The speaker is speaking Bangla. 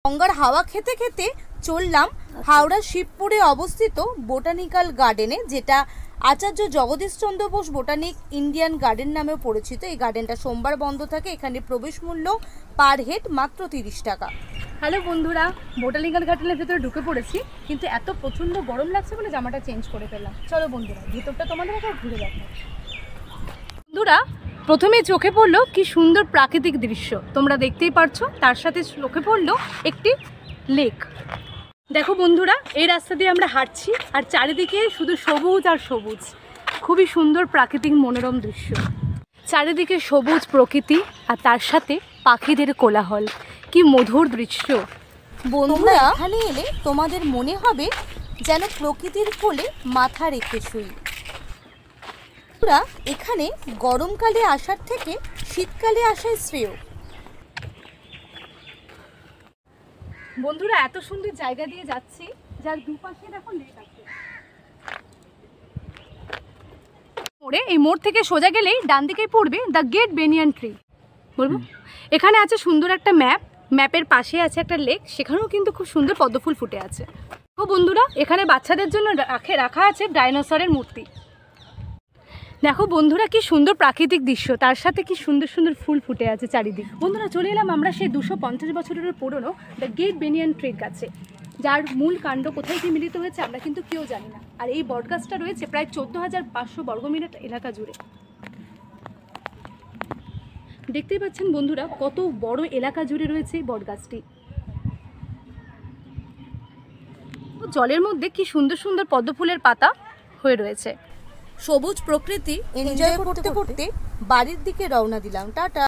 গঙ্গার হাওয়া খেতে খেতে চললাম হাওড়া শিবপুরে অবস্থিত বোটানিক্যাল গার্ডেনে, যেটা আচার্য Jagadish Chandra Bose botanic Indian garden নামেও পরিচিত। এই গার্ডেনটা সোমবার বন্ধ থাকে। এখানে প্রবেশ মূল্য পার হেড মাত্র 30 টাকা। হ্যালো বন্ধুরা, বোটানিক্যাল গার্ডেনের ভেতরে ঢুকে পড়েছি, কিন্তু এত প্রচণ্ড গরম লাগছে বলে জামাটা চেঞ্জ করে ফেললাম। চলো বন্ধুরা, ভেতরটা তোমাদের কাছে ঘুরে দেখো। বন্ধুরা, প্রথমে চোখে পড়লো কি সুন্দর প্রাকৃতিক দৃশ্য, তোমরা দেখতেই পারছো। তার সাথে চোখে পড়লো একটি লেক। দেখো বন্ধুরা, এই রাস্তা দিয়ে আমরা হাঁটছি আর চারিদিকে শুধু সবুজ আর সবুজ। খুবই সুন্দর প্রাকৃতিক মনোরম দৃশ্য। চারিদিকে সবুজ প্রকৃতি আর তার সাথে পাখিদের কোলাহল, কি মধুর দৃশ্য। বন্ধুরা, এখানে এলে তোমাদের মনে হবে যেন প্রকৃতির কোলে মাথা রেখে শুই। এখানে গরমকালে আসার থেকে শীতকালে আসাই শ্রেয়। বন্ধুরা, এত সুন্দর জায়গা দিয়ে যাচ্ছি, যার দুপাশে দেখো লেক আছে। এই মোড় থেকে সোজা গেলেই ডান দিকে পড়বে দ্য গেট বেনিয়ান ট্রি। বলবো, এখানে আছে সুন্দর একটা ম্যাপের পাশে আছে একটা লেক, সেখানেও কিন্তু খুব সুন্দর পদ্মফুল ফুটে আছে। তো বন্ধুরা, এখানে বাচ্চাদের জন্য রাখা আছে ডাইনোসরের মূর্তি। দেখো বন্ধুরা, কি সুন্দর প্রাকৃতিক দৃশ্য, তার সাথে কি সুন্দর সুন্দর ফুল ফুটে আছে চারিদিকে। বন্ধুরা, চলে এলাম আমরা সেই 250 বছরের পুরনো দ্য গেট বেনিয়ান ট্রির কাছে, যার মূল কাণ্ড কোথায় কি মিলিত হয়েছে আমরা কিন্তু কেউ জানি না। আর এই বটগাছটা রয়েছে প্রায় 14,500 বর্গমিটার এলাকা জুড়ে। দেখতেই পাচ্ছেন বন্ধুরা, কত বড় এলাকা জুড়ে রয়েছে এই বটগাছটি। জলের মধ্যে কি সুন্দর সুন্দর পদ্ম ফুলের পাতা হয়ে রয়েছে। সবুজ প্রকৃতি এনজয় করতে করতে বাড়ির দিকে রওনা দিলাম। টাটা।